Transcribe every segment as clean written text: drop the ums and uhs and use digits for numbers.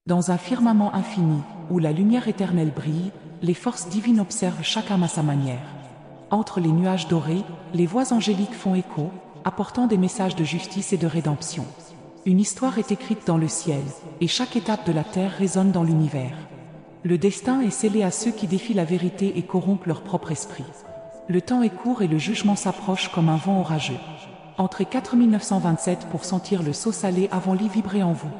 Dans un firmament infini, où la lumière éternelle brille, les forces divines observent chaque âme à sa manière. Entre les nuages dorés, les voix angéliques font écho, apportant des messages de justice et de rédemption. Une histoire est écrite dans le ciel, et chaque étape de la terre résonne dans l'univers. Le destin est scellé à ceux qui défient la vérité et corrompent leur propre esprit. Le temps est court et le jugement s'approche comme un vent orageux. Entrez 4927 pour sentir le sceau salé avant lit vibrer en vous.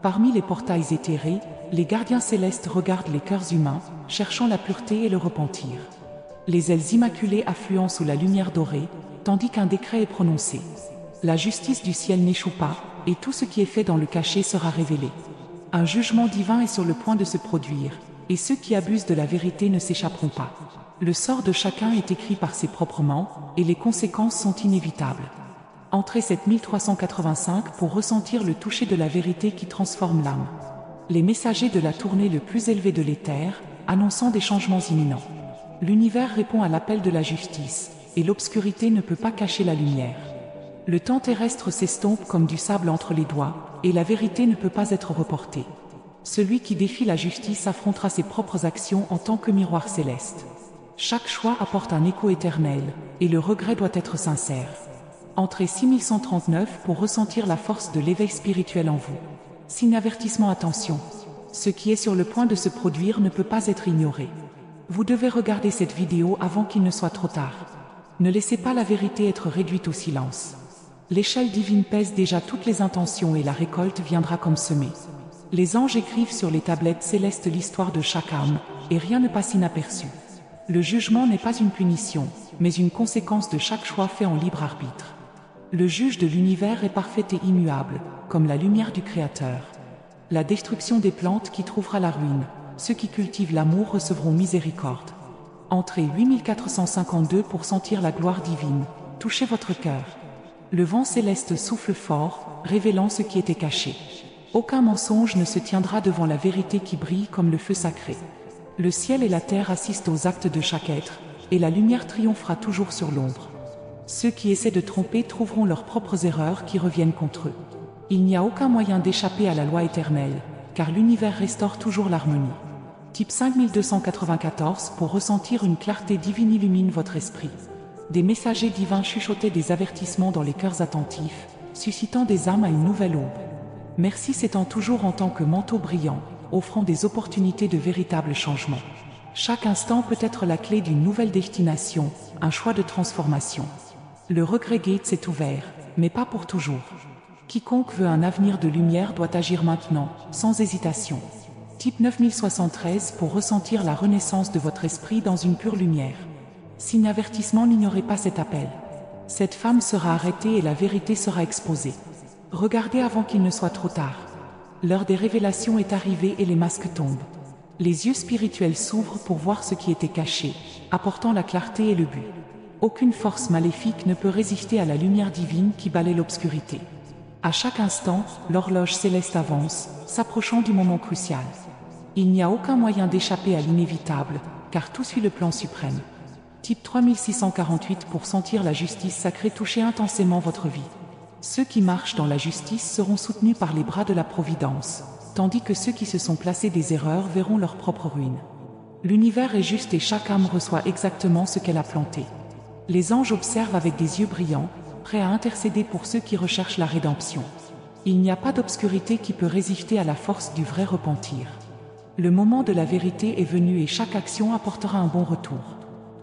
Parmi les portails éthérés, les gardiens célestes regardent les cœurs humains, cherchant la pureté et le repentir. Les ailes immaculées affluent sous la lumière dorée, tandis qu'un décret est prononcé. La justice du ciel n'échoue pas, et tout ce qui est fait dans le cachet sera révélé. Un jugement divin est sur le point de se produire, et ceux qui abusent de la vérité ne s'échapperont pas. Le sort de chacun est écrit par ses propres mains, et les conséquences sont inévitables. Entrez 7385 pour ressentir le toucher de la vérité qui transforme l'âme. Les messagers de la tournée le plus élevé de l'éther, annonçant des changements imminents. L'univers répond à l'appel de la justice, et l'obscurité ne peut pas cacher la lumière. Le temps terrestre s'estompe comme du sable entre les doigts, et la vérité ne peut pas être reportée. Celui qui défie la justice affrontera ses propres actions en tant que miroir céleste. Chaque choix apporte un écho éternel, et le regret doit être sincère. Entrez 6139 pour ressentir la force de l'éveil spirituel en vous. Signe avertissement, attention. Ce qui est sur le point de se produire ne peut pas être ignoré. Vous devez regarder cette vidéo avant qu'il ne soit trop tard. Ne laissez pas la vérité être réduite au silence. L'échelle divine pèse déjà toutes les intentions et la récolte viendra comme semée. Les anges écrivent sur les tablettes célestes l'histoire de chaque âme, et rien ne passe inaperçu. Le jugement n'est pas une punition, mais une conséquence de chaque choix fait en libre arbitre. Le juge de l'univers est parfait et immuable, comme la lumière du Créateur. La destruction des plantes qui trouvera la ruine, ceux qui cultivent l'amour recevront miséricorde. Entrez 8452 pour sentir la gloire divine, touchez votre cœur. Le vent céleste souffle fort, révélant ce qui était caché. Aucun mensonge ne se tiendra devant la vérité qui brille comme le feu sacré. Le ciel et la terre assistent aux actes de chaque être, et la lumière triomphera toujours sur l'ombre. Ceux qui essaient de tromper trouveront leurs propres erreurs qui reviennent contre eux. Il n'y a aucun moyen d'échapper à la loi éternelle, car l'univers restaure toujours l'harmonie. Type 5294 pour ressentir une clarté divine illumine votre esprit. Des messagers divins chuchotaient des avertissements dans les cœurs attentifs, suscitant des âmes à une nouvelle aube. Merci s'étend toujours en tant que manteau brillant, offrant des opportunités de véritables changements. Chaque instant peut être la clé d'une nouvelle destination, un choix de transformation. Le regret gate est ouvert, mais pas pour toujours. Quiconque veut un avenir de lumière doit agir maintenant, sans hésitation. Type 9073 pour ressentir la renaissance de votre esprit dans une pure lumière. Signe avertissement, n'ignorez pas cet appel. Cette femme sera arrêtée et la vérité sera exposée. Regardez avant qu'il ne soit trop tard. L'heure des révélations est arrivée et les masques tombent. Les yeux spirituels s'ouvrent pour voir ce qui était caché, apportant la clarté et le but. Aucune force maléfique ne peut résister à la lumière divine qui balaie l'obscurité. À chaque instant, l'horloge céleste avance, s'approchant du moment crucial. Il n'y a aucun moyen d'échapper à l'inévitable, car tout suit le plan suprême. Type 3648 pour sentir la justice sacrée toucher intensément votre vie. Ceux qui marchent dans la justice seront soutenus par les bras de la Providence, tandis que ceux qui se sont placés des erreurs verront leur propre ruine. L'univers est juste et chaque âme reçoit exactement ce qu'elle a planté. Les anges observent avec des yeux brillants, prêts à intercéder pour ceux qui recherchent la rédemption. Il n'y a pas d'obscurité qui peut résister à la force du vrai repentir. Le moment de la vérité est venu et chaque action apportera un bon retour.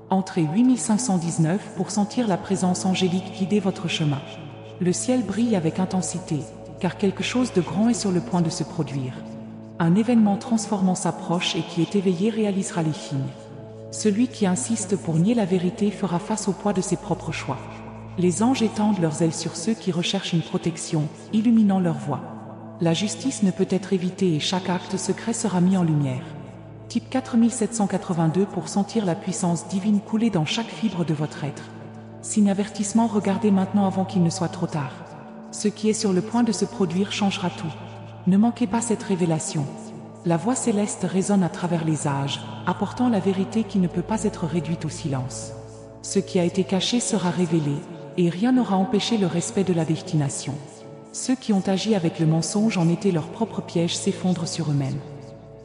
Entrez 8519 pour sentir la présence angélique guider votre chemin. Le ciel brille avec intensité, car quelque chose de grand est sur le point de se produire. Un événement transformant s'approche et qui est éveillé réalisera les signes. Celui qui insiste pour nier la vérité fera face au poids de ses propres choix. Les anges étendent leurs ailes sur ceux qui recherchent une protection, illuminant leur voie. La justice ne peut être évitée et chaque acte secret sera mis en lumière. Type 4782 pour sentir la puissance divine couler dans chaque fibre de votre être. Signe avertissement, regardez maintenant avant qu'il ne soit trop tard. Ce qui est sur le point de se produire changera tout. Ne manquez pas cette révélation. La voix céleste résonne à travers les âges, apportant la vérité qui ne peut pas être réduite au silence. Ce qui a été caché sera révélé, et rien n'aura empêché le respect de la destination. Ceux qui ont agi avec le mensonge en étaient leur propre piège s'effondrent sur eux-mêmes.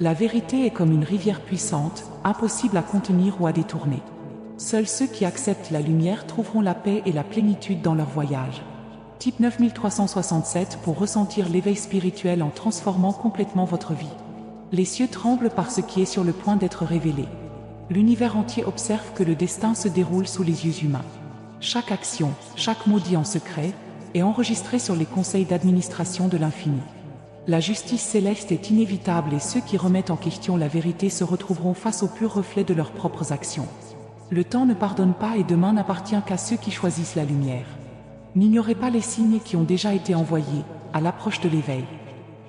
La vérité est comme une rivière puissante, impossible à contenir ou à détourner. Seuls ceux qui acceptent la lumière trouveront la paix et la plénitude dans leur voyage. Type 9367 pour ressentir l'éveil spirituel en transformant complètement votre vie. Les cieux tremblent par ce qui est sur le point d'être révélé. L'univers entier observe que le destin se déroule sous les yeux humains. Chaque action, chaque mot dit en secret, est enregistré sur les conseils d'administration de l'infini. La justice céleste est inévitable et ceux qui remettent en question la vérité se retrouveront face au pur reflet de leurs propres actions. Le temps ne pardonne pas et demain n'appartient qu'à ceux qui choisissent la lumière. N'ignorez pas les signes qui ont déjà été envoyés, à l'approche de l'éveil.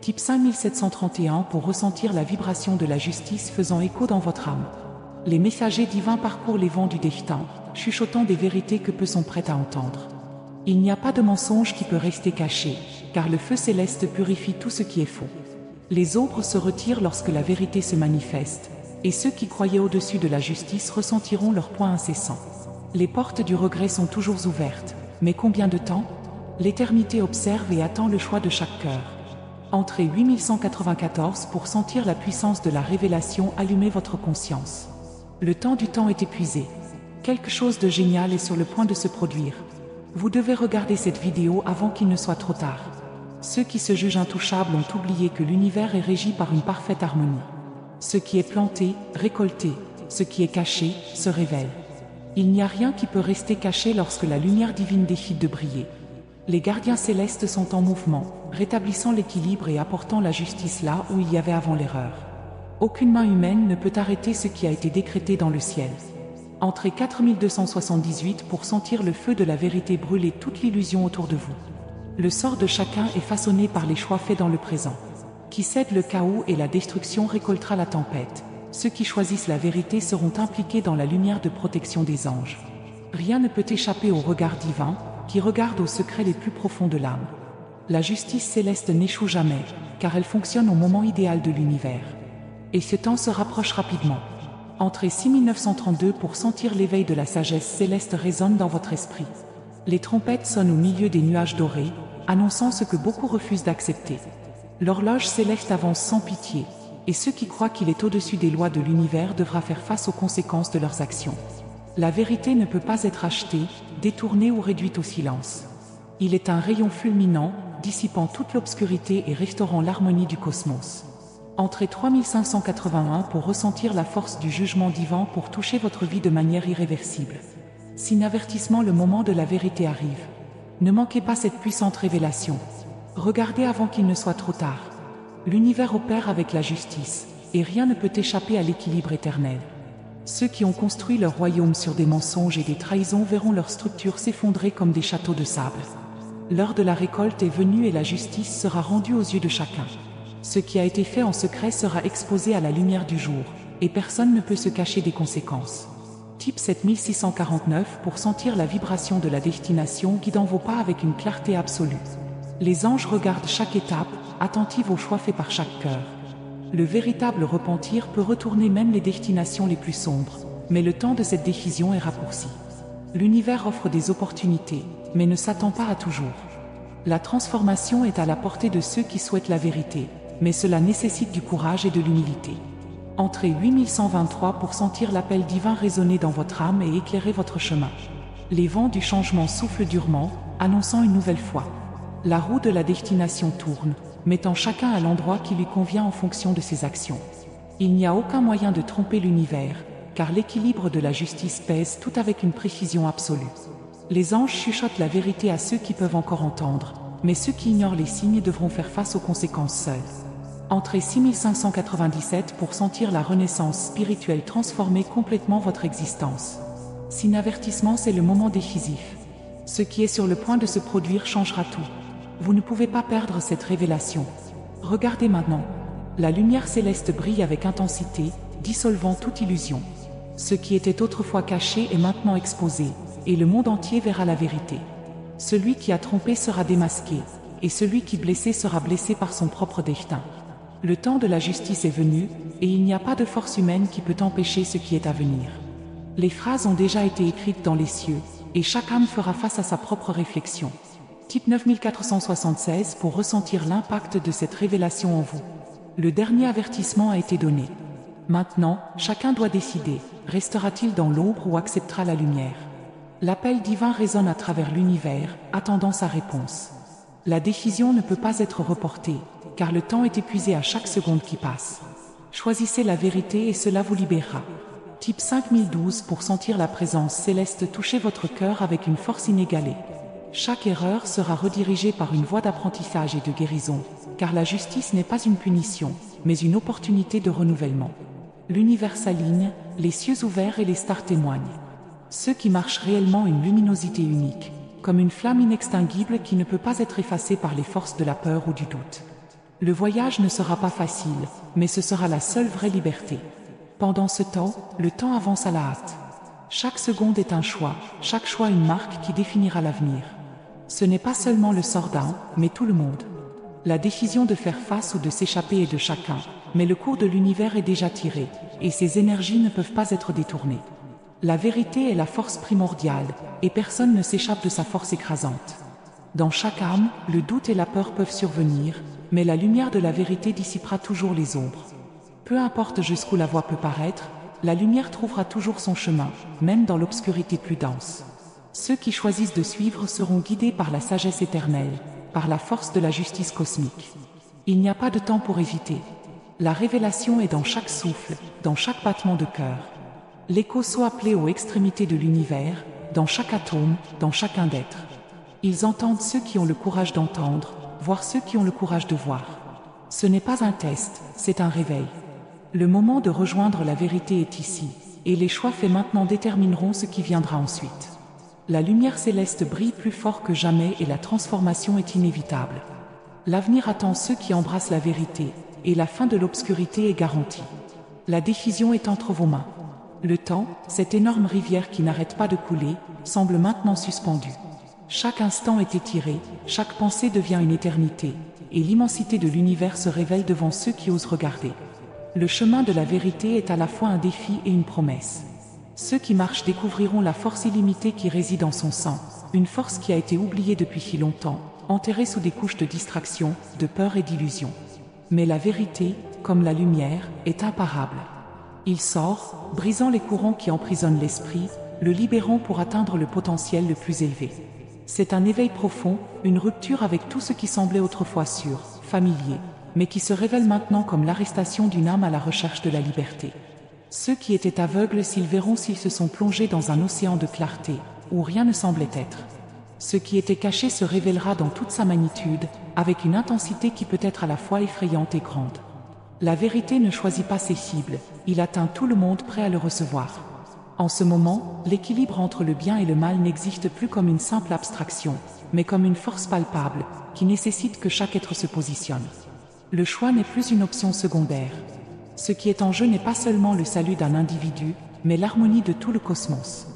Type 5731 pour ressentir la vibration de la justice faisant écho dans votre âme. Les messagers divins parcourent les vents du destin, chuchotant des vérités que peu sont prêts à entendre. Il n'y a pas de mensonge qui peut rester caché, car le feu céleste purifie tout ce qui est faux. Les ombres se retirent lorsque la vérité se manifeste, et ceux qui croyaient au-dessus de la justice ressentiront leur poing incessant. Les portes du regret sont toujours ouvertes. Mais combien de temps? L'éternité observe et attend le choix de chaque cœur. Entrez 8194 pour sentir la puissance de la révélation allumer votre conscience. Le temps du temps est épuisé. Quelque chose de génial est sur le point de se produire. Vous devez regarder cette vidéo avant qu'il ne soit trop tard. Ceux qui se jugent intouchables ont oublié que l'univers est régi par une parfaite harmonie. Ce qui est planté, récolté, ce qui est caché, se révèle. Il n'y a rien qui peut rester caché lorsque la lumière divine décide de briller. Les gardiens célestes sont en mouvement, rétablissant l'équilibre et apportant la justice là où il y avait avant l'erreur. Aucune main humaine ne peut arrêter ce qui a été décrété dans le ciel. Entrez 4278 pour sentir le feu de la vérité brûler toute l'illusion autour de vous. Le sort de chacun est façonné par les choix faits dans le présent. Qui cède le chaos et la destruction récoltera la tempête. Ceux qui choisissent la vérité seront impliqués dans la lumière de protection des anges. Rien ne peut échapper au regard divin, qui regarde aux secrets les plus profonds de l'âme. La justice céleste n'échoue jamais, car elle fonctionne au moment idéal de l'univers. Et ce temps se rapproche rapidement. Entrez 6932 pour sentir l'éveil de la sagesse céleste résonne dans votre esprit. Les trompettes sonnent au milieu des nuages dorés, annonçant ce que beaucoup refusent d'accepter. L'horloge céleste avance sans pitié, et ceux qui croient qu'il est au-dessus des lois de l'univers devra faire face aux conséquences de leurs actions. La vérité ne peut pas être achetée, détournée ou réduite au silence. Il est un rayon fulminant, dissipant toute l'obscurité et restaurant l'harmonie du cosmos. Entrez 3581 pour ressentir la force du jugement divin pour toucher votre vie de manière irréversible. Signe avertissement, le moment de la vérité arrive. Ne manquez pas cette puissante révélation. Regardez avant qu'il ne soit trop tard. L'univers opère avec la justice, et rien ne peut échapper à l'équilibre éternel. Ceux qui ont construit leur royaume sur des mensonges et des trahisons verront leur structure s'effondrer comme des châteaux de sable. L'heure de la récolte est venue et la justice sera rendue aux yeux de chacun. Ce qui a été fait en secret sera exposé à la lumière du jour, et personne ne peut se cacher des conséquences. Type 7649 pour sentir la vibration de la destination guidant vos pas avec une clarté absolue. Les anges regardent chaque étape, attentifs aux choix faits par chaque cœur. Le véritable repentir peut retourner même les destinations les plus sombres, mais le temps de cette décision est raccourci. L'univers offre des opportunités, mais ne s'attend pas à toujours. La transformation est à la portée de ceux qui souhaitent la vérité, mais cela nécessite du courage et de l'humilité. Entrez 8123 pour sentir l'appel divin résonner dans votre âme et éclairer votre chemin. Les vents du changement soufflent durement, annonçant une nouvelle foi. La roue de la destination tourne, mettant chacun à l'endroit qui lui convient en fonction de ses actions. Il n'y a aucun moyen de tromper l'univers, car l'équilibre de la justice pèse tout avec une précision absolue. Les anges chuchotent la vérité à ceux qui peuvent encore entendre, mais ceux qui ignorent les signes devront faire face aux conséquences seuls. Entrez 6597 pour sentir la renaissance spirituelle transformer complètement votre existence. Signe avertissement, c'est le moment décisif. Ce qui est sur le point de se produire changera tout. Vous ne pouvez pas perdre cette révélation. Regardez maintenant. La lumière céleste brille avec intensité, dissolvant toute illusion. Ce qui était autrefois caché est maintenant exposé, et le monde entier verra la vérité. Celui qui a trompé sera démasqué, et celui qui blessé sera blessé par son propre destin. Le temps de la justice est venu, et il n'y a pas de force humaine qui peut empêcher ce qui est à venir. Les phrases ont déjà été écrites dans les cieux, et chaque âme fera face à sa propre réflexion. Type 9476 pour ressentir l'impact de cette révélation en vous. Le dernier avertissement a été donné. Maintenant, chacun doit décider, restera-t-il dans l'ombre ou acceptera la lumière? L'appel divin résonne à travers l'univers, attendant sa réponse. La décision ne peut pas être reportée, car le temps est épuisé à chaque seconde qui passe. Choisissez la vérité et cela vous libérera. Type 5012 pour sentir la présence céleste toucher votre cœur avec une force inégalée. Chaque erreur sera redirigée par une voie d'apprentissage et de guérison, car la justice n'est pas une punition, mais une opportunité de renouvellement. L'univers s'aligne, les cieux ouverts et les stars témoignent. Ceux qui marchent réellement une luminosité unique, comme une flamme inextinguible qui ne peut pas être effacée par les forces de la peur ou du doute. Le voyage ne sera pas facile, mais ce sera la seule vraie liberté. Pendant ce temps, le temps avance à la hâte. Chaque seconde est un choix, chaque choix une marque qui définira l'avenir. Ce n'est pas seulement le sort d'un, mais tout le monde. La décision de faire face ou de s'échapper est de chacun, mais le cours de l'univers est déjà tiré, et ses énergies ne peuvent pas être détournées. La vérité est la force primordiale, et personne ne s'échappe de sa force écrasante. Dans chaque âme, le doute et la peur peuvent survenir, mais la lumière de la vérité dissipera toujours les ombres. Peu importe jusqu'où la voie peut paraître, la lumière trouvera toujours son chemin, même dans l'obscurité plus dense. Ceux qui choisissent de suivre seront guidés par la sagesse éternelle, par la force de la justice cosmique. Il n'y a pas de temps pour éviter. La révélation est dans chaque souffle, dans chaque battement de cœur. L'écho soit appelé aux extrémités de l'univers, dans chaque atome, dans chacun d'être. Ils entendent ceux qui ont le courage d'entendre, voir ceux qui ont le courage de voir. Ce n'est pas un test, c'est un réveil. Le moment de rejoindre la vérité est ici, et les choix faits maintenant détermineront ce qui viendra ensuite. La lumière céleste brille plus fort que jamais et la transformation est inévitable. L'avenir attend ceux qui embrassent la vérité, et la fin de l'obscurité est garantie. La décision est entre vos mains. Le temps, cette énorme rivière qui n'arrête pas de couler, semble maintenant suspendue. Chaque instant est étiré, chaque pensée devient une éternité, et l'immensité de l'univers se révèle devant ceux qui osent regarder. Le chemin de la vérité est à la fois un défi et une promesse. Ceux qui marchent découvriront la force illimitée qui réside en son sein, une force qui a été oubliée depuis si longtemps, enterrée sous des couches de distraction, de peur et d'illusion. Mais la vérité, comme la lumière, est imparable. Il sort, brisant les courants qui emprisonnent l'esprit, le libérant pour atteindre le potentiel le plus élevé. C'est un éveil profond, une rupture avec tout ce qui semblait autrefois sûr, familier, mais qui se révèle maintenant comme l'arrestation d'une âme à la recherche de la liberté. Ceux qui étaient aveugles s'ils verront s'ils se sont plongés dans un océan de clarté, où rien ne semblait être. Ce qui était caché se révélera dans toute sa magnitude, avec une intensité qui peut être à la fois effrayante et grande. La vérité ne choisit pas ses cibles, il atteint tout le monde prêt à le recevoir. En ce moment, l'équilibre entre le bien et le mal n'existe plus comme une simple abstraction, mais comme une force palpable, qui nécessite que chaque être se positionne. Le choix n'est plus une option secondaire. Ce qui est en jeu n'est pas seulement le salut d'un individu, mais l'harmonie de tout le cosmos.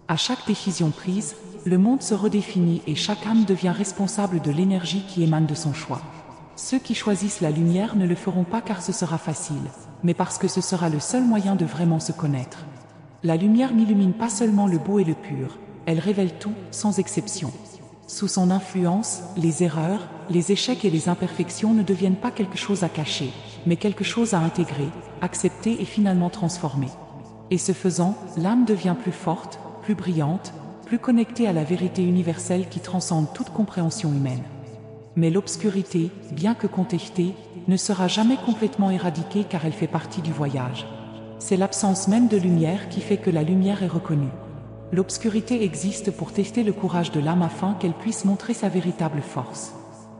À chaque décision prise, le monde se redéfinit et chaque âme devient responsable de l'énergie qui émane de son choix. Ceux qui choisissent la lumière ne le feront pas car ce sera facile, mais parce que ce sera le seul moyen de vraiment se connaître. La lumière n'illumine pas seulement le beau et le pur, elle révèle tout, sans exception. Sous son influence, les erreurs, les échecs et les imperfections ne deviennent pas quelque chose à cacher, mais quelque chose à intégrer, accepter et finalement transformer. Et ce faisant, l'âme devient plus forte, plus brillante, plus connectée à la vérité universelle qui transcende toute compréhension humaine. Mais l'obscurité, bien que contestée, ne sera jamais complètement éradiquée car elle fait partie du voyage. C'est l'absence même de lumière qui fait que la lumière est reconnue. L'obscurité existe pour tester le courage de l'âme afin qu'elle puisse montrer sa véritable force.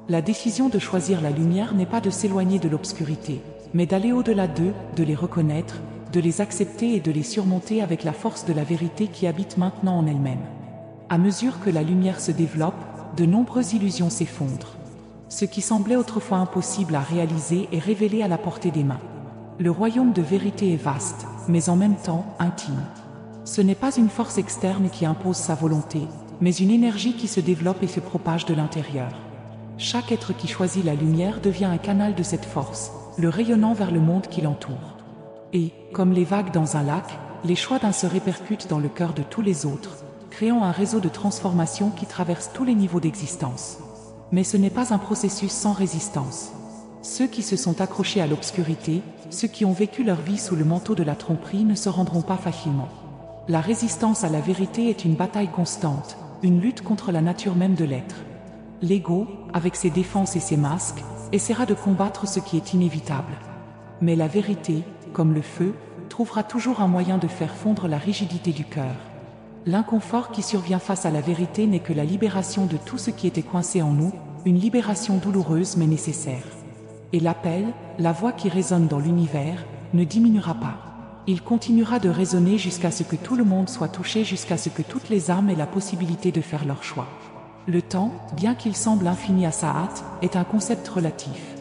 La décision de choisir la lumière n'est pas de s'éloigner de l'obscurité, mais d'aller au-delà d'eux, de les reconnaître, de les accepter et de les surmonter avec la force de la vérité qui habite maintenant en elle-même. À mesure que la lumière se développe, de nombreuses illusions s'effondrent. Ce qui semblait autrefois impossible à réaliser est révélé à la portée des mains. Le royaume de vérité est vaste, mais en même temps intime. Ce n'est pas une force externe qui impose sa volonté, mais une énergie qui se développe et se propage de l'intérieur. Chaque être qui choisit la lumière devient un canal de cette force, le rayonnant vers le monde qui l'entoure. Et, comme les vagues dans un lac, les choix d'un se répercutent dans le cœur de tous les autres, créant un réseau de transformation qui traverse tous les niveaux d'existence. Mais ce n'est pas un processus sans résistance. Ceux qui se sont accrochés à l'obscurité, ceux qui ont vécu leur vie sous le manteau de la tromperie ne se rendront pas facilement. La résistance à la vérité est une bataille constante, une lutte contre la nature même de l'être. L'ego, avec ses défenses et ses masques, essaiera de combattre ce qui est inévitable. Mais la vérité, comme le feu, trouvera toujours un moyen de faire fondre la rigidité du cœur. L'inconfort qui survient face à la vérité n'est que la libération de tout ce qui était coincé en nous, une libération douloureuse mais nécessaire. Et l'appel, la voix qui résonne dans l'univers, ne diminuera pas. Il continuera de résonner jusqu'à ce que tout le monde soit touché, jusqu'à ce que toutes les âmes aient la possibilité de faire leur choix. Le temps, bien qu'il semble infini à sa hâte, est un concept relatif.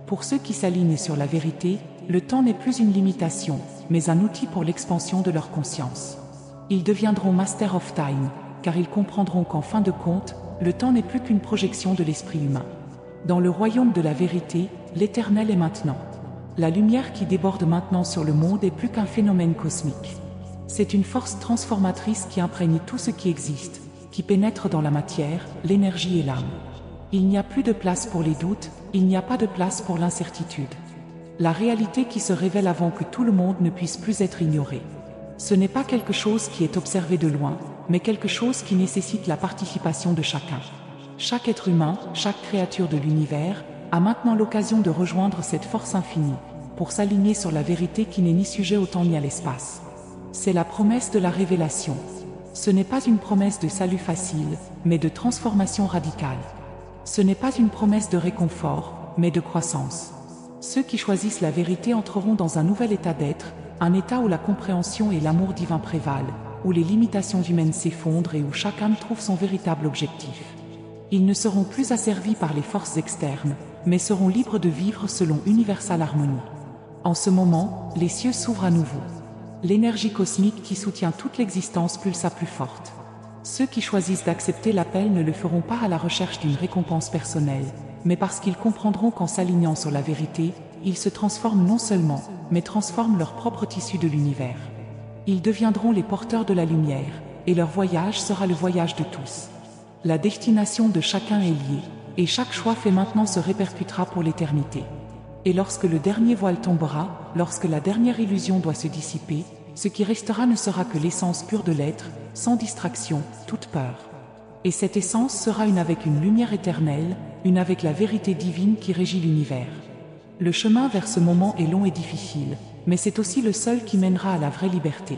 Pour ceux qui s'alignent sur la vérité, le temps n'est plus une limitation, mais un outil pour l'expansion de leur conscience. Ils deviendront Master of Time, car ils comprendront qu'en fin de compte, le temps n'est plus qu'une projection de l'esprit humain. Dans le royaume de la vérité, l'éternel est maintenant. La lumière qui déborde maintenant sur le monde est plus qu'un phénomène cosmique. C'est une force transformatrice qui imprègne tout ce qui existe, qui pénètre dans la matière, l'énergie et l'âme. Il n'y a plus de place pour les doutes, il n'y a pas de place pour l'incertitude. La réalité qui se révèle avant que tout le monde ne puisse plus être ignorée. Ce n'est pas quelque chose qui est observé de loin, mais quelque chose qui nécessite la participation de chacun. Chaque être humain, chaque créature de l'univers, a maintenant l'occasion de rejoindre cette force infinie, pour s'aligner sur la vérité qui n'est ni sujet au temps ni à l'espace. C'est la promesse de la révélation. Ce n'est pas une promesse de salut facile, mais de transformation radicale. Ce n'est pas une promesse de réconfort, mais de croissance. Ceux qui choisissent la vérité entreront dans un nouvel état d'être, un état où la compréhension et l'amour divin prévalent, où les limitations humaines s'effondrent et où chaque âme trouve son véritable objectif. Ils ne seront plus asservis par les forces externes, mais seront libres de vivre selon universelle harmonie. En ce moment, les cieux s'ouvrent à nouveau. L'énergie cosmique qui soutient toute l'existence pulsa plus forte. Ceux qui choisissent d'accepter l'appel ne le feront pas à la recherche d'une récompense personnelle, mais parce qu'ils comprendront qu'en s'alignant sur la vérité, ils se transforment non seulement, mais transforment leur propre tissu de l'univers. Ils deviendront les porteurs de la lumière, et leur voyage sera le voyage de tous. La destination de chacun est liée, et chaque choix fait maintenant se répercutera pour l'éternité. Et lorsque le dernier voile tombera, lorsque la dernière illusion doit se dissiper, ce qui restera ne sera que l'essence pure de l'être, sans distraction, toute peur. Et cette essence sera une avec une lumière éternelle, une avec la vérité divine qui régit l'univers. Le chemin vers ce moment est long et difficile, mais c'est aussi le seul qui mènera à la vraie liberté.